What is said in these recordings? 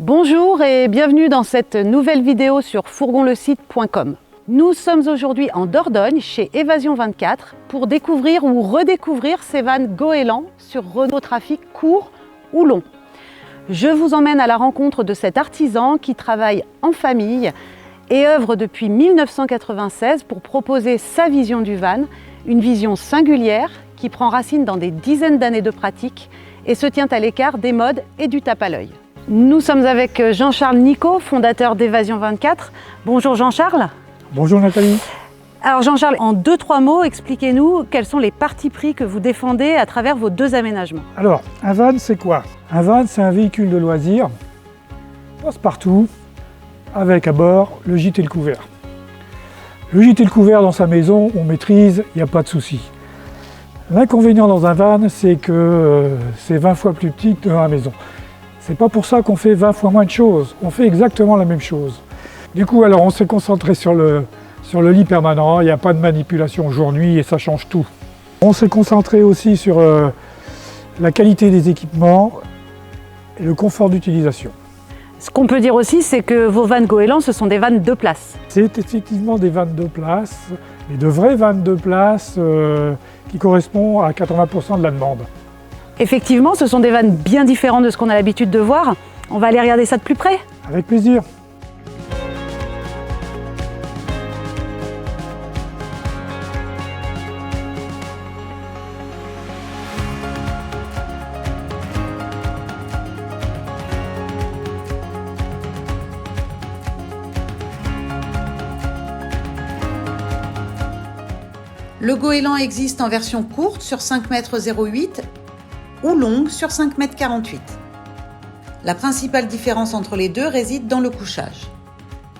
Bonjour et bienvenue dans cette nouvelle vidéo sur fourgonlecite.com. Nous sommes aujourd'hui en Dordogne chez Évasion 24 pour découvrir ou redécouvrir ces vannes goélands sur Renault Trafic court ou long. Je vous emmène à la rencontre de cet artisan qui travaille en famille et œuvre depuis 1996 pour proposer sa vision du van, une vision singulière qui prend racine dans des dizaines d'années de pratique et se tient à l'écart des modes et du tape à l'œil. Nous sommes avec Jean-Charles Nicot, fondateur d'Évasion 24. Bonjour Jean-Charles. Bonjour Nathalie. Alors Jean-Charles, en 2-3 mots, expliquez-nous quels sont les partis pris que vous défendez à travers vos deux aménagements. Alors, un van c'est quoi? Un van c'est un véhicule de loisir, passe-partout, avec à bord le gîte et le couvert. Le gîte et le couvert dans sa maison, on maîtrise, il n'y a pas de souci. L'inconvénient dans un van, c'est que c'est 20 fois plus petit que dans la maison. C'est pas pour ça qu'on fait 20 fois moins de choses, on fait exactement la même chose. Du coup, alors on s'est concentré sur le lit permanent, il n'y a pas de manipulation jour-nuit et ça change tout. On s'est concentré aussi sur la qualité des équipements et le confort d'utilisation. Ce qu'on peut dire aussi, c'est que vos vannes goélands, ce sont des vannes 2 places. C'est effectivement des vannes 2 places, mais de vraies vannes 2 places qui correspondent à 80% de la demande. Effectivement, ce sont des vannes bien différentes de ce qu'on a l'habitude de voir. On va aller regarder ça de plus près. Avec plaisir. Le goéland existe en version courte sur 5,08 m ou longue sur 5,48 m. La principale différence entre les deux réside dans le couchage.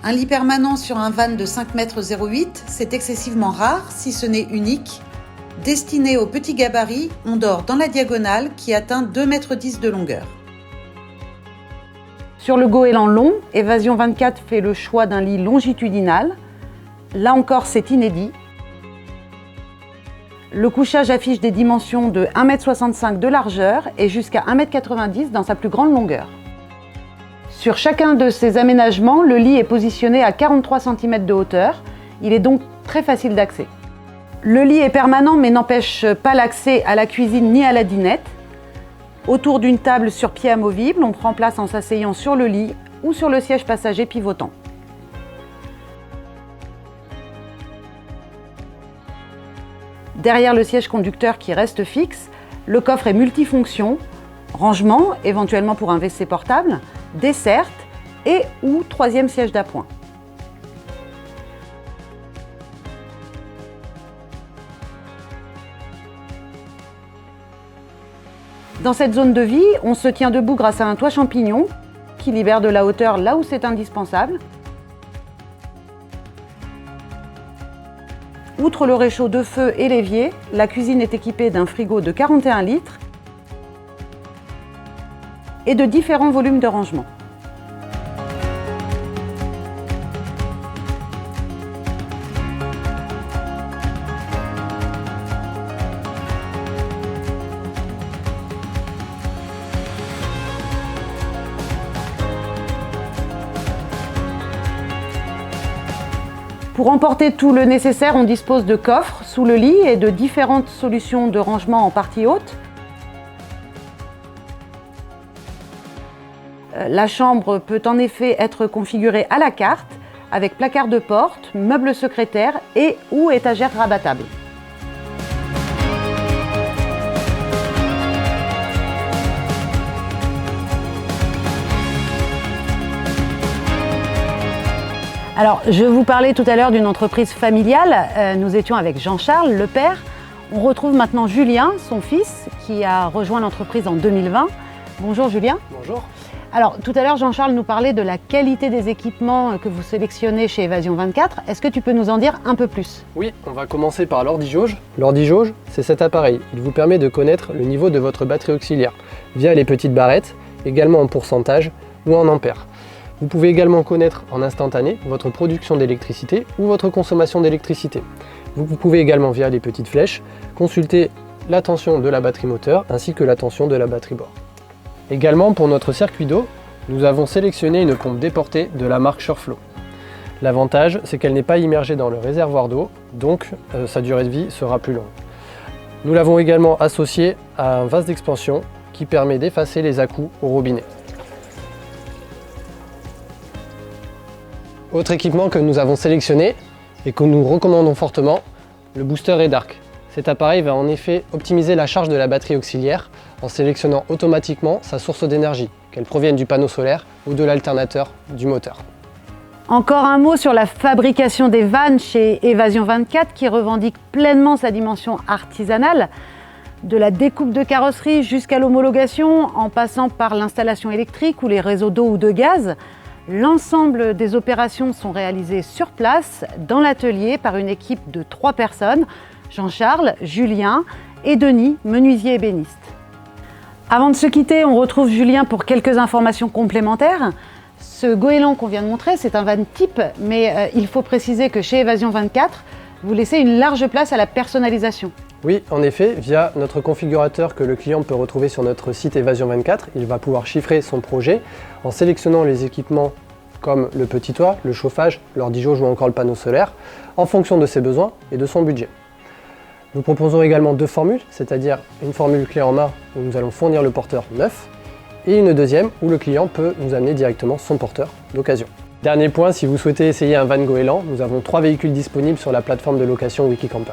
Un lit permanent sur un van de 5,08 m, c'est excessivement rare, si ce n'est unique. Destiné aux petits gabarits, on dort dans la diagonale qui atteint 2,10 m de longueur. Sur le goéland long, Évasion 24 fait le choix d'un lit longitudinal. Là encore, c'est inédit. Le couchage affiche des dimensions de 1,65 m de largeur et jusqu'à 1,90 m dans sa plus grande longueur. Sur chacun de ces aménagements, le lit est positionné à 43 cm de hauteur. Il est donc très facile d'accès. Le lit est permanent mais n'empêche pas l'accès à la cuisine ni à la dinette. Autour d'une table sur pied amovible, on prend place en s'asseyant sur le lit ou sur le siège passager pivotant. Derrière le siège conducteur qui reste fixe, le coffre est multifonction, rangement, éventuellement pour un WC portable, desserte et ou 3e siège d'appoint. Dans cette zone de vie, on se tient debout grâce à un toit champignon qui libère de la hauteur là où c'est indispensable. Outre le réchaud de feu et l'évier, la cuisine est équipée d'un frigo de 41 litres et de différents volumes de rangement. Pour emporter tout le nécessaire, on dispose de coffres sous le lit et de différentes solutions de rangement en partie haute. La chambre peut en effet être configurée à la carte avec placard de porte, meubles secrétaires et ou étagères rabattables. Alors, je vous parlais tout à l'heure d'une entreprise familiale. Nous étions avec Jean-Charles, le père. On retrouve maintenant Julien, son fils, qui a rejoint l'entreprise en 2020. Bonjour Julien. Bonjour. Alors, tout à l'heure, Jean-Charles nous parlait de la qualité des équipements que vous sélectionnez chez Évasion 24. Est-ce que tu peux nous en dire un peu plus? Oui, on va commencer par l'ordi-jauge. L'ordi-jauge, c'est cet appareil. Il vous permet de connaître le niveau de votre batterie auxiliaire via les petites barrettes, également en pourcentage ou en ampères. Vous pouvez également connaître en instantané votre production d'électricité ou votre consommation d'électricité. Vous pouvez également, via les petites flèches, consulter la tension de la batterie moteur ainsi que la tension de la batterie bord. Également, pour notre circuit d'eau, Nous avons sélectionné une pompe déportée de la marque Sureflow. L'avantage, c'est qu'elle n'est pas immergée dans le réservoir d'eau, donc sa durée de vie sera plus longue. Nous l'avons également associée à un vase d'expansion qui permet d'effacer les à-coups au robinet. Autre équipement que nous avons sélectionné et que nous recommandons fortement, le booster Redarc. Cet appareil va en effet optimiser la charge de la batterie auxiliaire en sélectionnant automatiquement sa source d'énergie, qu'elle provienne du panneau solaire ou de l'alternateur du moteur. Encore un mot sur la fabrication des vannes chez Évasion 24 qui revendique pleinement sa dimension artisanale. De la découpe de carrosserie jusqu'à l'homologation, en passant par l'installation électrique ou les réseaux d'eau ou de gaz, l'ensemble des opérations sont réalisées sur place, dans l'atelier, par une équipe de 3 personnes, Jean-Charles, Julien et Denis, menuisier ébéniste. Avant de se quitter, on retrouve Julien pour quelques informations complémentaires. Ce goéland qu'on vient de montrer, c'est un van type, mais il faut préciser que chez Évasion 24, vous laissez une large place à la personnalisation. Oui, en effet, via notre configurateur que le client peut retrouver sur notre site Évasion 24, il va pouvoir chiffrer son projet en sélectionnant les équipements comme le petit toit, le chauffage, l'ordi-jauge ou encore le panneau solaire, en fonction de ses besoins et de son budget. Nous proposons également 2 formules, c'est-à-dire une formule clé en main où nous allons fournir le porteur neuf et une deuxième où le client peut nous amener directement son porteur d'occasion. Dernier point, si vous souhaitez essayer un van goéland, nous avons 3 véhicules disponibles sur la plateforme de location Wikicamper.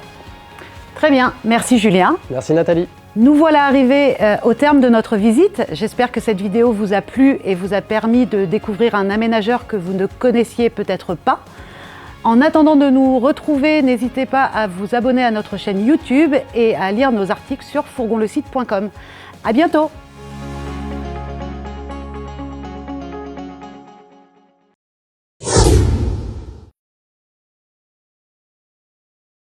Très bien, merci Julien. Merci Nathalie. Nous voilà arrivés au terme de notre visite. J'espère que cette vidéo vous a plu et vous a permis de découvrir un aménageur que vous ne connaissiez peut-être pas. En attendant de nous retrouver, n'hésitez pas à vous abonner à notre chaîne YouTube et à lire nos articles sur fourgonlesite.com. À bientôt!